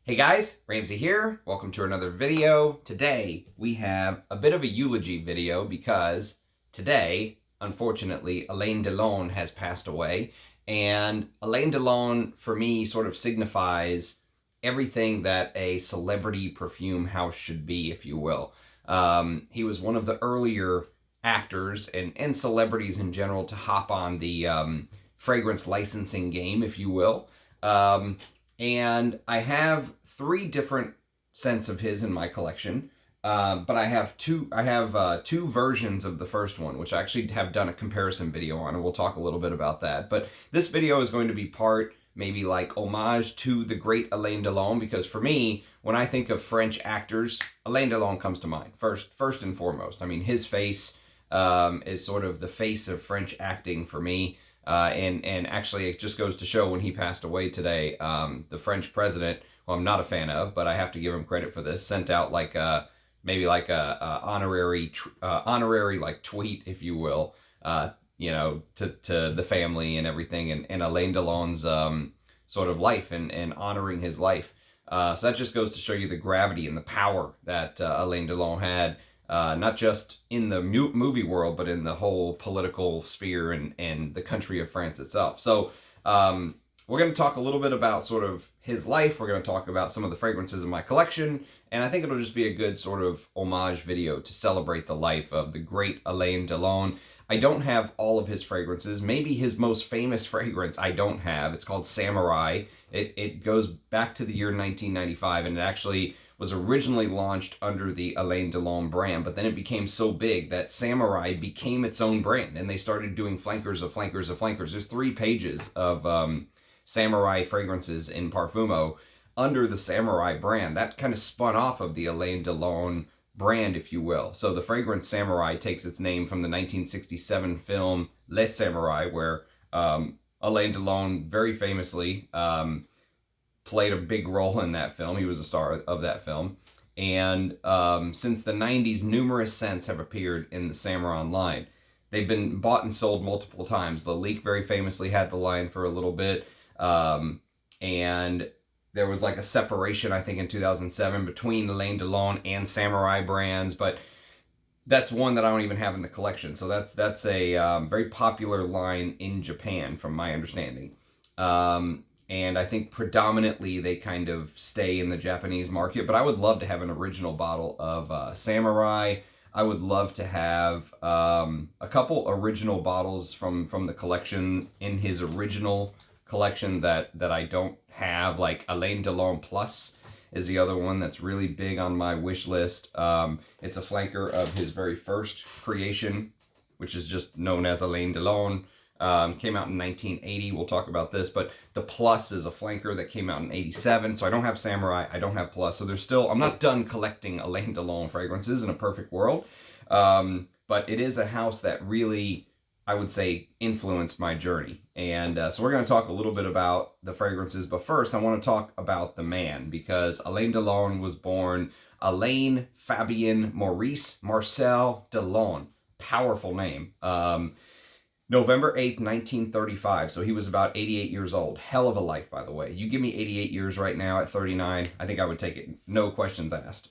Hey guys, Ramsey here. Welcome to another video. Today we have a bit of a eulogy video because today, unfortunately, Alain Delon has passed away. And Alain Delon, for me, sort of signifies everything that a celebrity perfume house should be, if you will. He was one of the earlier actors and celebrities in general to hop on the fragrance licensing game, if you will. And I have three different scents of his in my collection. But I have two. I have two versions of the first one, which I actually have done a comparison video on, and we'll talk a little bit about that. But this video is going to be part maybe like homage to the great Alain Delon, because for me, when I think of French actors, Alain Delon comes to mind first and foremost. I mean, his face is sort of the face of French acting for me. And actually, it just goes to show when he passed away today, the French president, who I'm not a fan of, but I have to give him credit for this, sent out like maybe like a honorary like tweet, if you will, to the family and everything, and Alain Delon's sort of life and honoring his life. So that just goes to show you the gravity and the power that Alain Delon had, not just in the movie world, but in the whole political sphere and the country of France itself. So we're going to talk a little bit about sort of his life. We're going to talk about some of the fragrances in my collection, and I think it'll just be a good sort of homage video to celebrate the life of the great Alain Delon. I don't have all of his fragrances. Maybe his most famous fragrance I don't have. It's called Samouraï. It goes back to the year 1995, and it actually was originally launched under the Alain Delon brand, but then it became so big that Samouraï became its own brand, and they started doing flankers of flankers of flankers. There's 3 pages of Samouraï fragrances in Parfumo under the Samouraï brand. That kind of spun off of the Alain Delon brand, if you will. So the fragrance Samouraï takes its name from the 1967 film Les Samouraï, where Alain Delon very famously played a big role in that film. He was a star of that film. And since the 90s, numerous scents have appeared in the Samouraï line. They've been bought and sold multiple times. The Leak very famously had the line for a little bit. And there was like a separation, I think, in 2007 between Alain Delon and Samouraï brands, but that's one that I don't even have in the collection. So that's a very popular line in Japan, from my understanding. And I think predominantly they kind of stay in the Japanese market, but I would love to have an original bottle of Samouraï. I would love to have a couple original bottles from the collection in his original collection that I don't have, like Alain Delon Plus is the other one that's really big on my wish list. It's a flanker of his very first creation, which is just known as Alain Delon. Came out in 1980. We'll talk about this, but the Plus is a flanker that came out in 87. So I don't have Samouraï, I don't have Plus. So there's still, I'm not done collecting Alain Delon fragrances in a perfect world. But it is a house that really, I would say, influenced my journey. And so we're going to talk a little bit about the fragrances. But first, I want to talk about the man, because Alain Delon was born Alain Fabien Maurice Marcel Delon. Powerful name. November 8th, 1935. So he was about 88 years old. Hell of a life, by the way. You give me 88 years right now at 39, I think I would take it. No questions asked.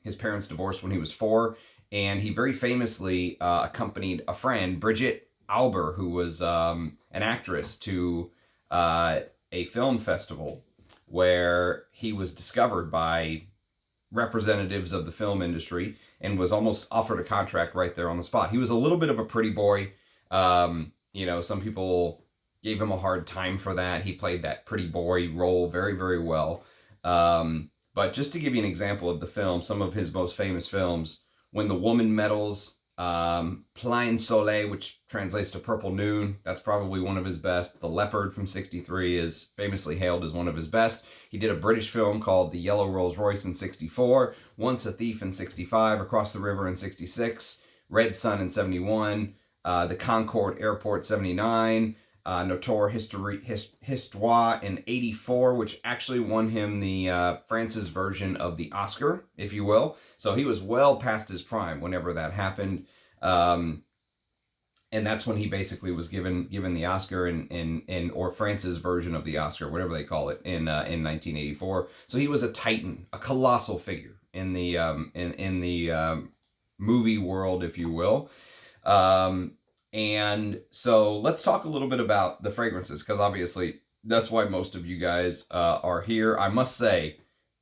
His parents divorced when he was 4, and he very famously accompanied a friend, Brigitte Auber, who was an actress, to a film festival where he was discovered by representatives of the film industry and was almost offered a contract right there on the spot. He was a little bit of a pretty boy. Some people gave him a hard time for that. He played that pretty boy role very, very well. But just to give you an example of the film, some of his most famous films: When the Woman Meddles, Plein Soleil, which translates to Purple Noon, that's probably one of his best. The Leopard from '63 is famously hailed as one of his best. He did a British film called The Yellow Rolls Royce in '64, Once a Thief in '65, Across the River in '66, Red Sun in '71, the Concorde Airport '79, Notre Histoire in '84, which actually won him the France's version of the Oscar, if you will. So he was well past his prime whenever that happened. and that's when he basically was given the Oscar in or France's version of the Oscar, whatever they call it, in 1984. So he was a titan, a colossal figure in the movie world, if you will. Um, and so let's talk a little bit about the fragrances, because obviously that's why most of you guys are here. I must say,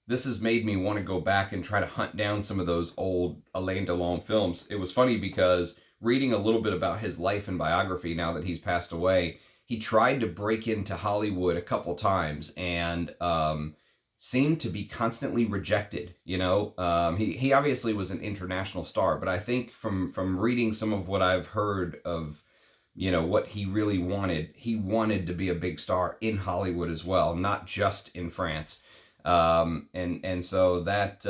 this has made me want to go back and try to hunt down some of those old Alain Delon films. It was funny because reading a little bit about his life and biography now that he's passed away, he tried to break into Hollywood a couple times and seemed to be constantly rejected. You know, he obviously was an international star, but I think from reading some of what I've heard of, you know, what he really wanted, he wanted to be a big star in Hollywood as well, not just in France. And so that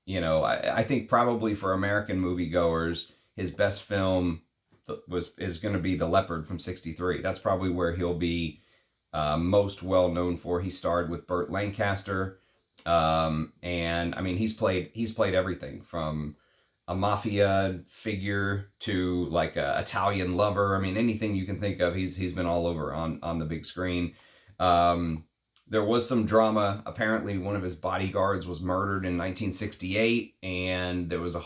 you know, I think probably for American moviegoers, his best film is going to be The Leopard from '63. That's probably where he'll be most well known for. He starred with Burt Lancaster, and I mean he's played everything from a mafia figure to like a Italian lover. I mean anything you can think of, he's been all over on the big screen. Um, there was some drama. Apparently, one of his bodyguards was murdered in 1968, and there was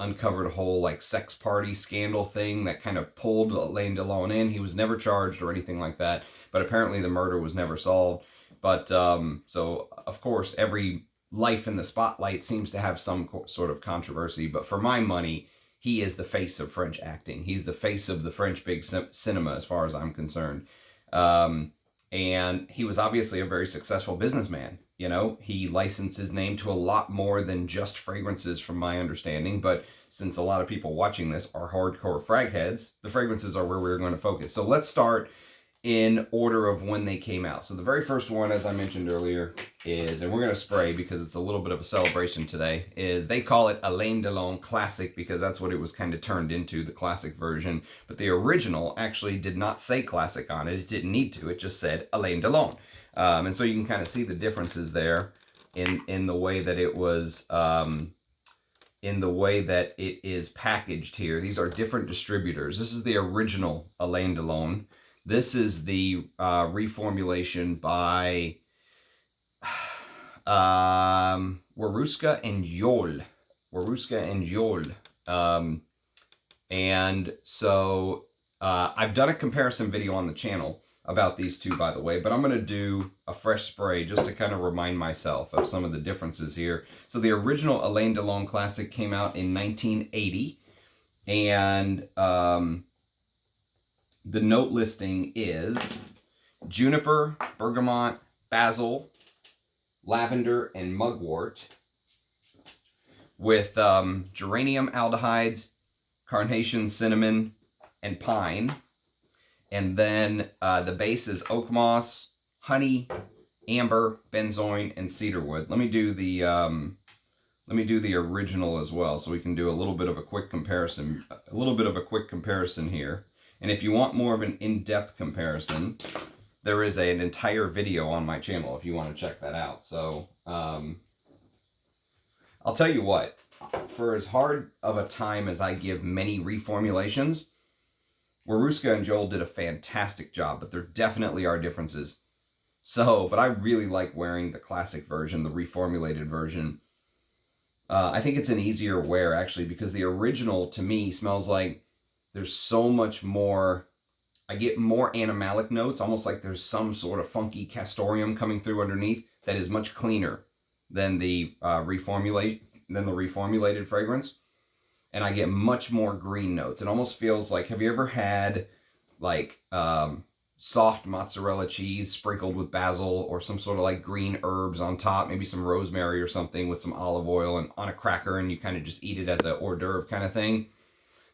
uncovered a whole like sex party scandal thing that kind of pulled Alain Delon in. He was never charged or anything like that, but apparently the murder was never solved. But so of course every life in the spotlight seems to have some sort of controversy. But for my money, he is the face of French acting. He's the face of the French big cinema, as far as I'm concerned. Um, and he was obviously a very successful businessman. You know, he licensed his name to a lot more than just fragrances, from my understanding. But since a lot of people watching this are hardcore frag heads, the fragrances are where we're going to focus. So let's start in order of when they came out. So the very first one, as I mentioned earlier, is, and we're going to spray because it's a little bit of a celebration today, is they call it Alain Delon Classic because that's what it was kind of turned into, the classic version. But the original actually did not say classic on it. It didn't need to. It just said Alain Delon. And so you can kind of see the differences there in the way that it was, in the way that it is packaged here. These are different distributors. This is the original Alain Delon. This is the reformulation by Waruska and Yol. Waruska and Yol. And so I've done a comparison video on the channel about these two, by the way, but I'm going to do a fresh spray just to kind of remind myself of some of the differences here. So the original Alain Delon Classic came out in 1980, and the note listing is juniper, bergamot, basil, lavender, and mugwort, with geranium aldehydes, carnation, cinnamon, and pine. And then the base is oak moss, honey, amber, benzoin, and cedarwood. Let me do the original as well, so we can do a little bit of a quick comparison. Here. And if you want more of an in-depth comparison, there is an entire video on my channel if you want to check that out. So I'll tell you what, for as hard of a time as I give many reformulations, Waruska and Joel did a fantastic job, but there definitely are differences. So, but I really like wearing the classic version, the reformulated version. I think it's an easier wear, actually, because the original, to me, smells like there's so much more. I get more animalic notes, almost like there's some sort of funky castoreum coming through underneath that is much cleaner than the reformulated fragrance. And I get much more green notes. It almost feels like, have you ever had like soft mozzarella cheese sprinkled with basil or some sort of like green herbs on top, maybe some rosemary or something with some olive oil and on a cracker, and you kind of just eat it as a hors d'oeuvre kind of thing?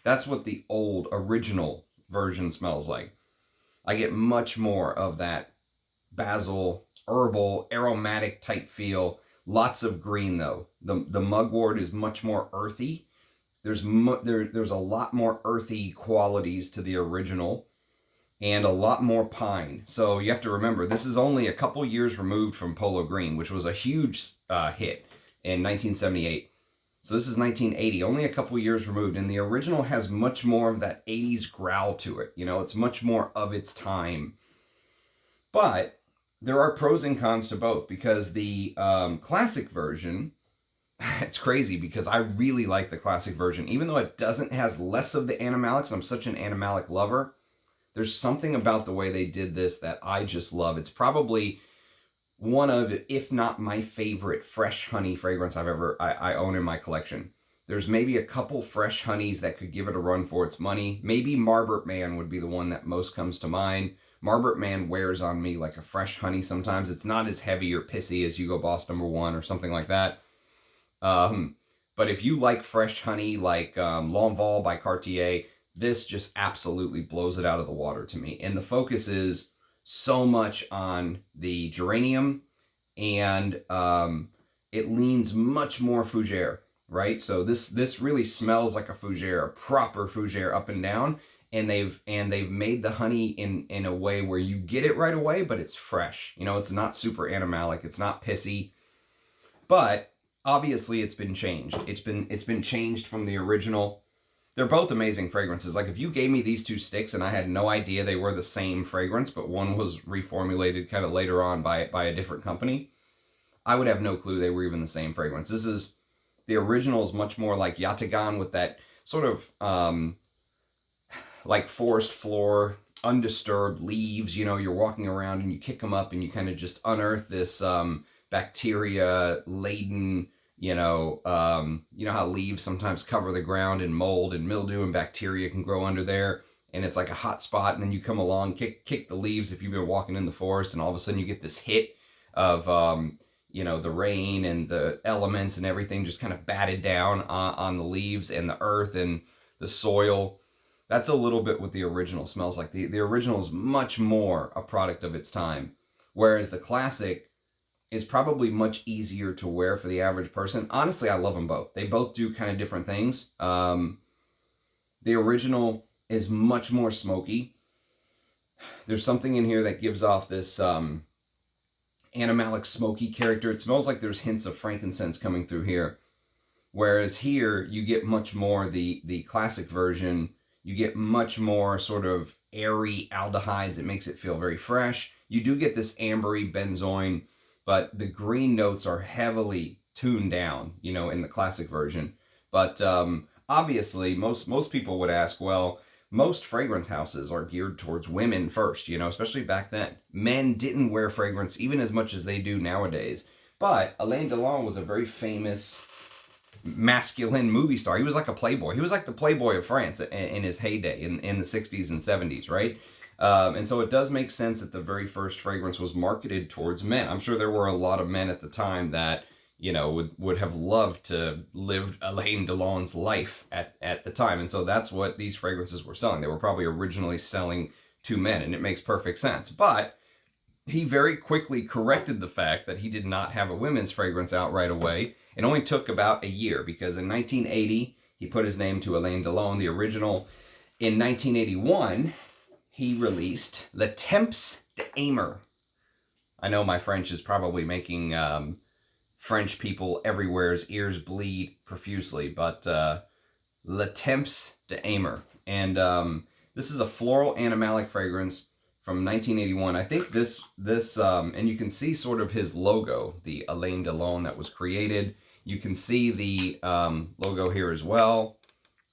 That's what the old original version smells like. I get much more of that basil, herbal, aromatic type feel. Lots of green though. The mugwort is much more earthy. There's a lot more earthy qualities to the original, and a lot more pine. So you have to remember, this is only a couple years removed from Polo Green, which was a huge hit in 1978. So this is 1980, only a couple years removed, and the original has much more of that 80s growl to it. You know, it's much more of its time. But there are pros and cons to both, because the classic version, it's crazy because I really like the classic version. Even though it has less of the animalics, I'm such an animalic lover, there's something about the way they did this that I just love. It's probably one of, if not my favorite, fresh honey fragrance I own in my collection. There's maybe a couple fresh honeys that could give it a run for its money. Maybe Margaret Man would be the one that most comes to mind. Margaret Man wears on me like a fresh honey sometimes. It's not as heavy or pissy as Hugo Boss #1 or something like that. But if you like fresh honey, like L'Envol by Cartier, this just absolutely blows it out of the water to me. And the focus is so much on the geranium, and it leans much more fougere, right? So this really smells like a fougere, a proper fougere up and down. And they've made the honey in a way where you get it right away, but it's fresh. You know, it's not super animalic, it's not pissy, but obviously it's been changed. It's been changed from the original. They're both amazing fragrances. Like if you gave me these two sticks and I had no idea they were the same fragrance, but one was reformulated kind of later on by a different company, I would have no clue they were even the same fragrance. The original is much more like Yatagan, with that sort of like forest floor, undisturbed leaves. You know, you're walking around and you kick them up and you kind of just unearth this bacteria laden, you know how leaves sometimes cover the ground, and mold and mildew and bacteria can grow under there, and it's like a hot spot, and then you come along, kick the leaves if you've been walking in the forest, and all of a sudden you get this hit of the rain and the elements and everything just kind of batted down on the leaves and the earth and the soil. That's a little bit what the original smells like. The original is much more a product of its time, whereas the classic is probably much easier to wear for the average person. Honestly, I love them both. They both do kind of different things. The original is much more smoky. There's something in here that gives off this animalic smoky character. It smells like there's hints of frankincense coming through here. Whereas here, you get much more, the classic version, you get much more sort of airy aldehydes. It makes it feel very fresh. You do get this ambery benzoin, but the green notes are heavily tuned down, in the classic version. But obviously, most people would ask, well, most fragrance houses are geared towards women first, especially back then. Men didn't wear fragrance even as much as they do nowadays. But Alain Delon was a very famous masculine movie star. He was like a playboy. He was like the playboy of France in his heyday in the 60s and 70s, right? And so it does make sense that the very first fragrance was marketed towards men. I'm sure there were a lot of men at the time that, would have loved to live Alain Delon's life at the time. And so that's what these fragrances were selling. They were probably originally selling to men, and it makes perfect sense. But he very quickly corrected the fact that he did not have a women's fragrance out right away. It only took about a year, because in 1980, he put his name to Alain Delon, the original. In 1981, he released Le Temps d'Aimer. I know my French is probably making French people everywhere's ears bleed profusely, but Le Temps d'Aimer. And this is a floral animalic fragrance from 1981. I think this and you can see sort of his logo, the Alain Delon that was created. You can see the logo here as well.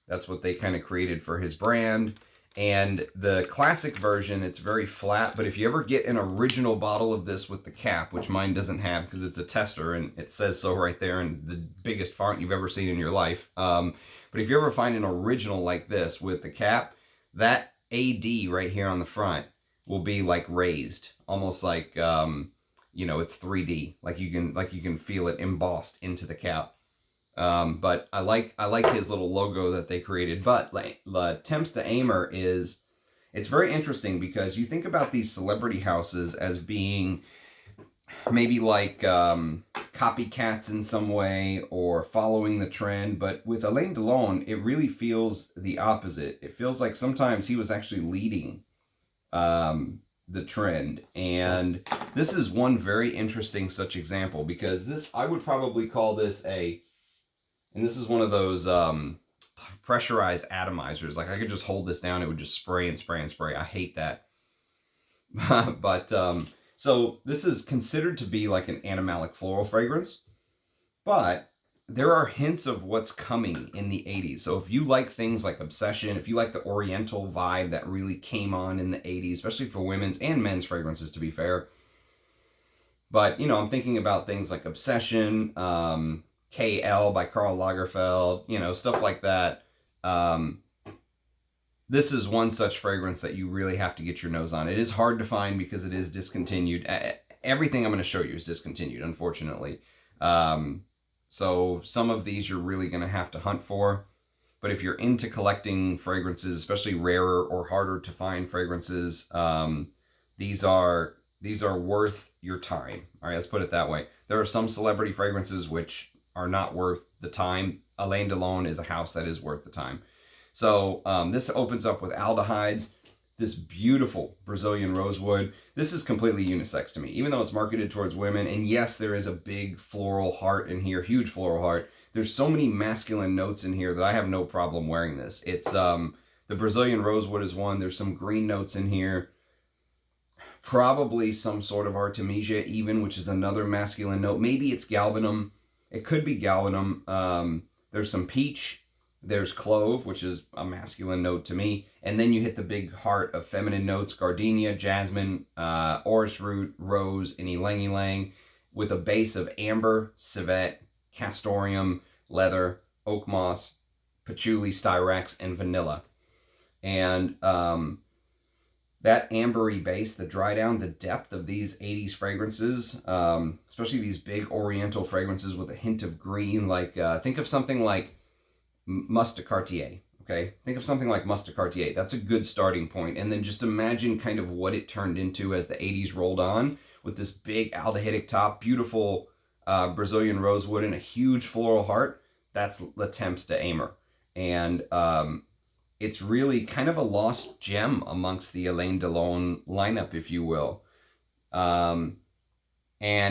That's what they kind of created for his brand. And the classic version, it's very flat, but if you ever get an original bottle of this with the cap, which mine doesn't have because it's a tester and it says so right there in the biggest font you've ever seen in your life. But if you ever find an original like this with the cap, that AD right here on the front will be like raised, almost like it's 3D, like you can feel it embossed into the cap. But I like his little logo that they created. But Le Temps d'Aimer it's very interesting, because you think about these celebrity houses as being maybe like copycats in some way or following the trend, but with Alain Delon, it really feels the opposite. It feels like sometimes he was actually leading the trend. And this is one very interesting such example, because I would probably call this a And this is one of those pressurized atomizers. Like I could just hold this down, it would just spray and spray and spray. I hate that. But so this is considered to be like an animalic floral fragrance, but there are hints of what's coming in the 80s. So if you like things like Obsession, if you like the Oriental vibe that really came on in the 80s, especially for women's and men's fragrances, to be fair. But, you know, I'm thinking about things like Obsession, KL by Karl Lagerfeld, you know, stuff like that. This is one such fragrance that you really have to get your nose on. It is hard to find because it is discontinued. Everything I'm going to show you is discontinued, unfortunately. So some of these you're really going to have to hunt for. But if you're into collecting fragrances, especially rarer or harder to find fragrances, these are worth your time. All right, let's put it that way. There are some celebrity fragrances which are not worth the time. Alain Delon is a house that is worth the time. So this opens up with aldehydes, this beautiful Brazilian rosewood. This is completely unisex to me, even though it's marketed towards women. And yes, there is a big floral heart in here, huge floral heart. There's so many masculine notes in here that I have no problem wearing this. It's the Brazilian rosewood is one. There's some green notes in here. Probably some sort of Artemisia even, which is another masculine note. Maybe it's galbanum. It could be galbanum. There's some peach. There's clove, which is a masculine note to me. And then you hit the big heart of feminine notes: gardenia, jasmine, orris root, rose, and ylang ylang, with a base of amber, civet, castoreum, leather, oak moss, patchouli, styrax, and vanilla. And that ambery base, the dry down, the depth of these 80s fragrances, especially these big oriental fragrances with a hint of green, like think of something like Muscat Cartier, okay? Think of something like Muscat Cartier. That's a good starting point. And then just imagine kind of what it turned into as the 80s rolled on, with this big aldehydic top, beautiful Brazilian rosewood, and a huge floral heart. That's Le Temps de Aimer. And it's really kind of a lost gem amongst the Alain Delon lineup, if you will. And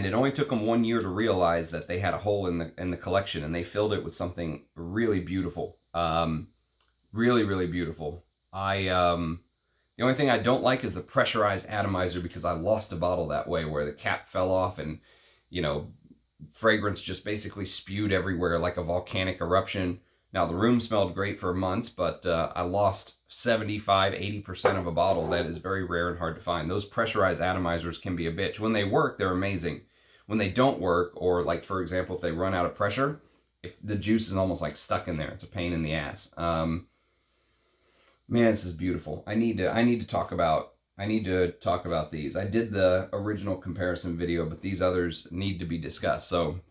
it only took them 1 year to realize that they had a hole in the collection, and they filled it with something really beautiful. Really, really beautiful. The only thing I don't like is the pressurized atomizer, because I lost a bottle that way where the cap fell off and, you know, fragrance just basically spewed everywhere like a volcanic eruption. Now, the room smelled great for months, but I lost 75-80% of a bottle. That is very rare and hard to find. Those pressurized atomizers can be a bitch. When they work, they're amazing. When they don't work, or like, for example, if they run out of pressure, if the juice is almost like stuck in there. It's a pain in the ass. Man, this is beautiful. I need to talk about these. I did the original comparison video, but these others need to be discussed. So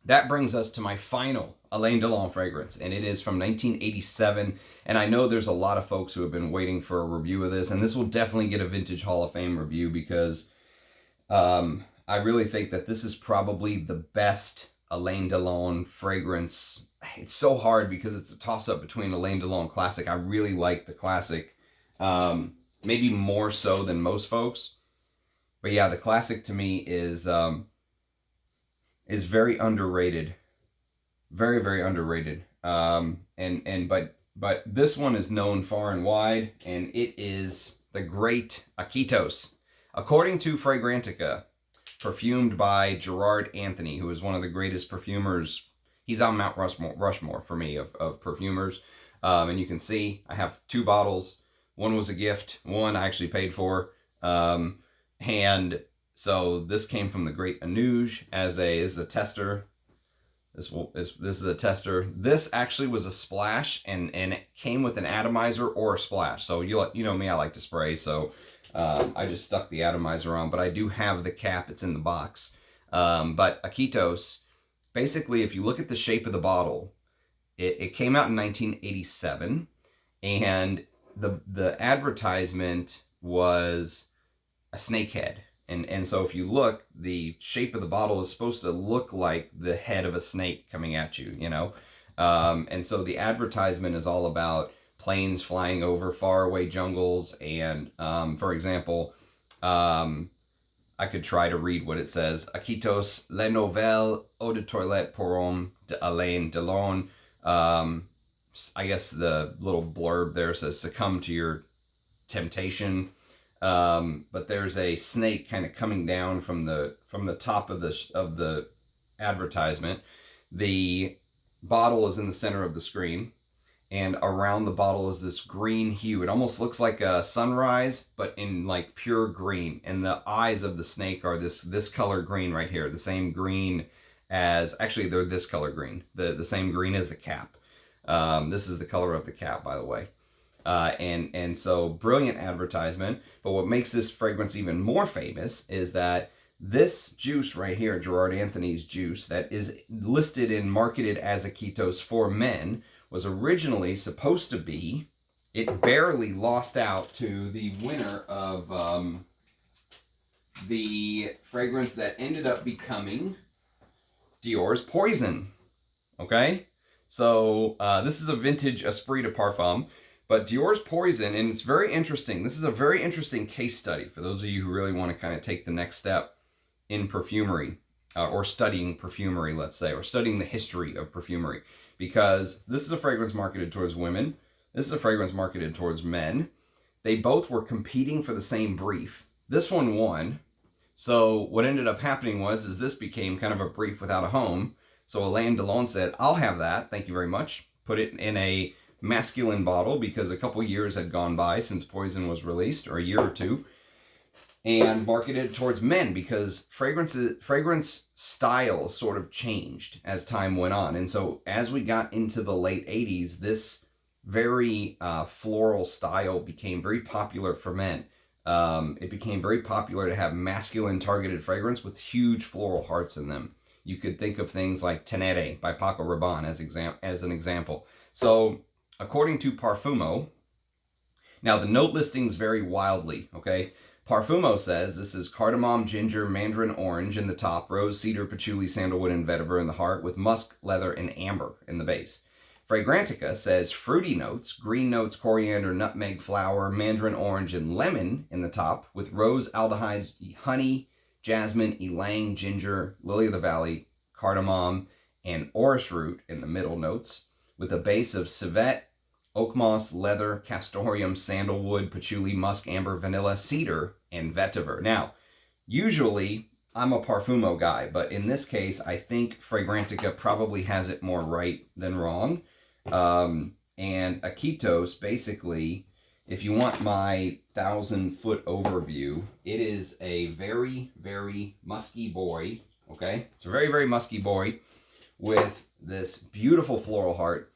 that brings us to my final Alain Delon fragrance, and it is from 1987. And I know there's a lot of folks who have been waiting for a review of this, and this will definitely get a Vintage Hall of Fame review, because I really think that this is probably the best Alain Delon fragrance. It's so hard because it's a toss-up between Alain Delon Classic. I really like the Classic, maybe more so than most folks. But yeah, the Classic to me is very underrated, very, very underrated. But this one is known far and wide, and it is the great Iquitos. According to Fragrantica, perfumed by Gerard Anthony, who is one of the greatest perfumers. He's on Mount Rushmore for me of perfumers. And you can see I have 2 bottles. One was a gift. One I actually paid for. And so this came from the great Anouge as a tester. This is a tester. This actually was a splash, and it came with an atomizer or a splash. So you know me, I like to spray, so I just stuck the atomizer on. But I do have the cap; it's in the box. But Iquitos, basically, if you look at the shape of the bottle, it came out in 1987, and the advertisement was a snake head. And so if you look, the shape of the bottle is supposed to look like the head of a snake coming at you, you know? And so the advertisement is all about planes flying over faraway jungles. And, for example, I could try to read what it says. Iquitos, les nouvelles eau de toilette pour hommes de Alain Delon. I guess the little blurb there says succumb to your temptation. But there's a snake kind of coming down from the top of the advertisement. The bottle is in the center of the screen, and around the bottle is this green hue. It almost looks like a sunrise, but in like pure green. And the eyes of the snake are this color green right here, the same green as, actually they're this color green, the same green as the cap. This is the color of the cap, by the way. And so brilliant advertisement. But what makes this fragrance even more famous is that this juice right here, Gerard Anthony's juice, that is listed and marketed as Iquitos for men, was originally supposed to be, it barely lost out to the winner of the fragrance that ended up becoming Dior's Poison. Okay? So this is a vintage Esprit de Parfum, but Dior's Poison, and it's very interesting. This is a very interesting case study for those of you who really want to kind of take the next step in perfumery, or studying perfumery, let's say, or studying the history of perfumery. Because this is a fragrance marketed towards women. This is a fragrance marketed towards men. They both were competing for the same brief. This one won. So what ended up happening was this became kind of a brief without a home. So Alain Delon said, I'll have that, thank you very much. Put it in a masculine bottle because a couple years had gone by since Poison was released, or a year or two. And marketed towards men because fragrance styles sort of changed as time went on. And so as we got into the late 80s, this very floral style became very popular for men. It became very popular to have masculine targeted fragrance with huge floral hearts in them. You could think of things like Tenere by Paco Rabanne as an example. So according to Parfumo, now the note listings vary wildly, okay? Parfumo says this is cardamom, ginger, mandarin orange in the top, rose, cedar, patchouli, sandalwood, and vetiver in the heart, with musk, leather, and amber in the base. Fragrantica says fruity notes, green notes, coriander, nutmeg, flower, mandarin orange, and lemon in the top, with rose, aldehydes, honey, jasmine, ylang, ginger, lily of the valley, cardamom, and orris root in the middle notes, with a base of civet, oak moss, leather, castoreum, sandalwood, patchouli, musk, amber, vanilla, cedar, and vetiver. Now, usually I'm a Parfumo guy, but in this case, I think Fragrantica probably has it more right than wrong. And Iquitos, basically, if you want my 1,000-foot overview, it is a very, very musky boy, okay? It's a very, very musky boy with this beautiful floral heart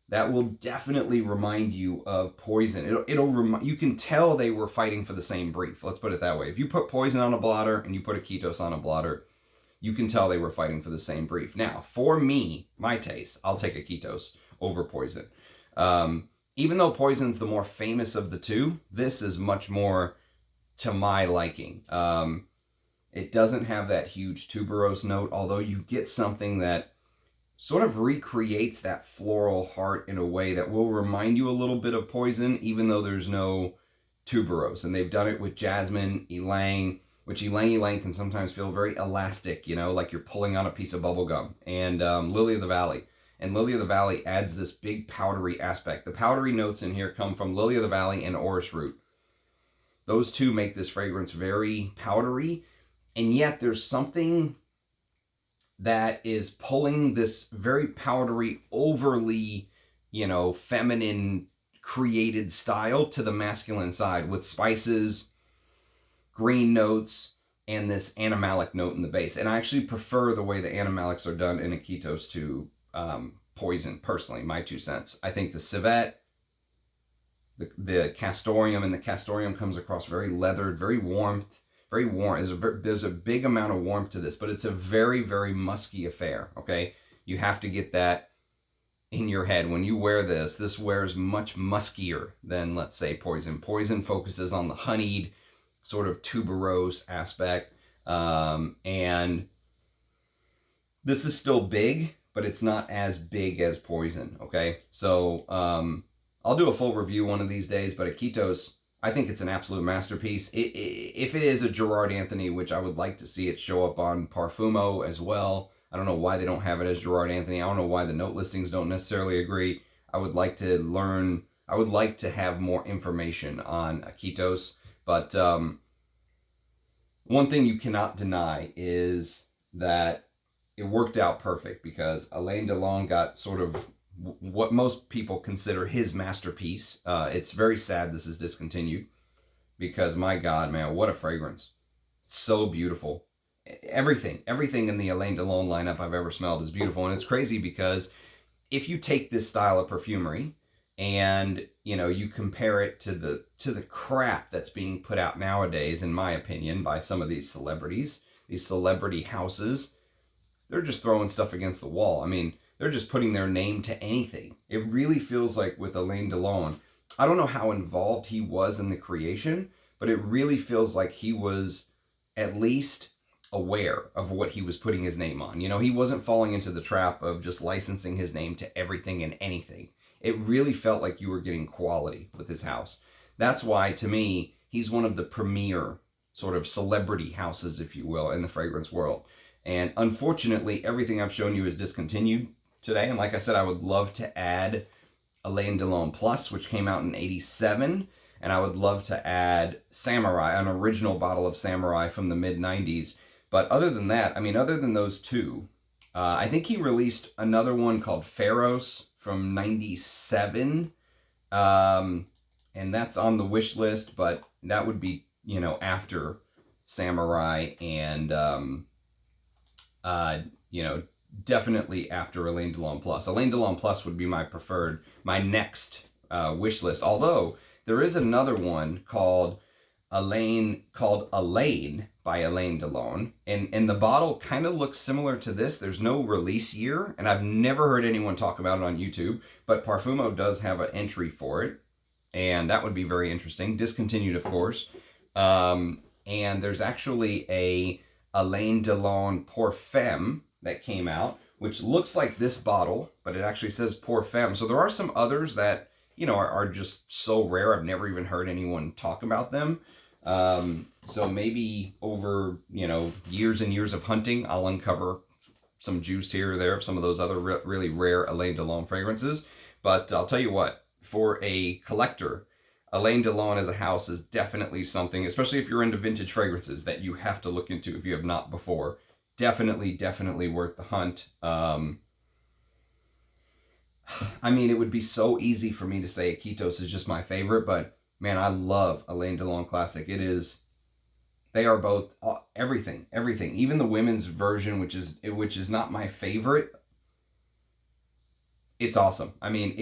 that will definitely remind you of Poison. You can tell they were fighting for the same brief. Let's put it that way. If you put Poison on a blotter and you put Iquitos on a blotter, you can tell they were fighting for the same brief. Now, for me, my taste, I'll take Iquitos over Poison. Even though Poison's the more famous of the two, this is much more to my liking. It doesn't have that huge tuberose note, although you get something that sort of recreates that floral heart in a way that will remind you a little bit of Poison, even though there's no tuberose. And they've done it with jasmine, ylang, which ylang can sometimes feel very elastic, you know, like you're pulling on a piece of bubble gum, and lily of the valley. And lily of the valley adds this big powdery aspect. The powdery notes in here come from lily of the valley and orris root. Those two make this fragrance very powdery, and yet there's something that is pulling this very powdery, overly, you know, feminine created style to the masculine side with spices, green notes, and this animalic note in the base. And I actually prefer the way the animalics are done in Iquitos to Poison, personally, my 2 cents. I think the civet, the castoreum, and the castoreum comes across very leathered, very warm. There's a big amount of warmth to this, but it's a very, very musky affair, okay? You have to get that in your head. When you wear this wears much muskier than, let's say, Poison. Poison focuses on the honeyed, sort of tuberose aspect, and this is still big, but it's not as big as Poison, okay? So I'll do a full review one of these days, but Iquitos, I think it's an absolute masterpiece. If it is a Gerard Anthony, which I would like to see it show up on Parfumo as well. I don't know why they don't have it as Gerard Anthony. I don't know why the note listings don't necessarily agree. I would like to learn. I would like to have more information on Iquitos. But one thing you cannot deny is that it worked out perfect because Alain Delon got sort of what most people consider his masterpiece. It's very sad this is discontinued because, my God, man, what a fragrance. So beautiful. Everything in the Alain Delon lineup I've ever smelled is beautiful. And it's crazy because if you take this style of perfumery and, you know, you compare it to the crap that's being put out nowadays, in my opinion, by some of these celebrities, these celebrity houses, they're just throwing stuff against the wall. I mean, they're just putting their name to anything. It really feels like with Alain Delon, I don't know how involved he was in the creation, but it really feels like he was at least aware of what he was putting his name on. You know, he wasn't falling into the trap of just licensing his name to everything and anything. It really felt like you were getting quality with his house. That's why, to me, he's one of the premier sort of celebrity houses, if you will, in the fragrance world. And unfortunately, everything I've shown you is discontinued today. And like I said, I would love to add Alain Delon Plus, which came out in '87. And I would love to add Samouraï, an original bottle of Samouraï from the mid-90s. But other than that, I mean, other than those two, I think he released another one called Pharos from '97. And that's on the wish list, but that would be, you know, after Samouraï and, you know, definitely after Alain Delon Plus. Alain Delon Plus would be my preferred, my next wish list. Although there is another one called Alain by Alain Delon, and the bottle kind of looks similar to this. There's no release year, and I've never heard anyone talk about it on YouTube, but Parfumo does have an entry for it, and that would be very interesting. Discontinued, of course. And there's actually a Alain Delon Pour Femme that came out, which looks like this bottle, but it actually says Pour Femme. So there are some others that, you know, are just so rare. I've never even heard anyone talk about them. So maybe over, you know, years and years of hunting, I'll uncover some juice here or there of some of those other really rare Alain Delon fragrances. But I'll tell you what, for a collector, Alain Delon as a house is definitely something, especially if you're into vintage fragrances, that you have to look into if you have not before. Definitely worth the hunt. I mean, it would be so easy for me to say Iquitos is just my favorite, but man, I love Alain Delon Classic. It is, they are both everything. Even the women's version, which is not my favorite, it's awesome. I mean,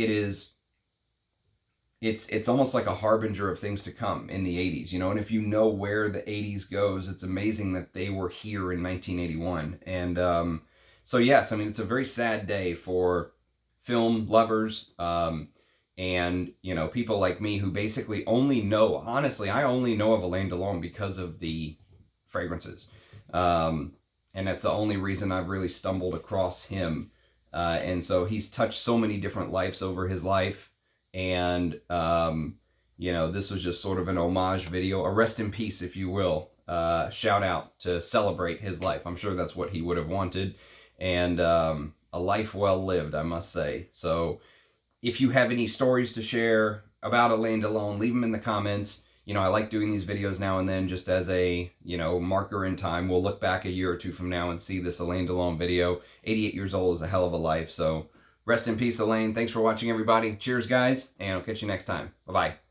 it's almost like a harbinger of things to come in the 80s, you know, and if you know where the 80s goes, it's amazing that they were here in 1981. And so yes, I mean, it's a very sad day for film lovers, and, you know, people like me who basically only know, honestly, I only know of Alain Delon because of the fragrances. And that's the only reason I've really stumbled across him. And so he's touched so many different lives over his life. And, you know, this was just sort of an homage video, a rest in peace, if you will, shout out to celebrate his life. I'm sure that's what he would have wanted. And a life well lived, I must say. So if you have any stories to share about Alain Delon, leave them in the comments. You know, I like doing these videos now and then just as a, you know, marker in time. We'll look back a year or two from now and see this Alain Delon video. 88 years old is a hell of a life. So rest in peace, Alain. Thanks for watching, everybody. Cheers, guys, and I'll catch you next time. Bye-bye.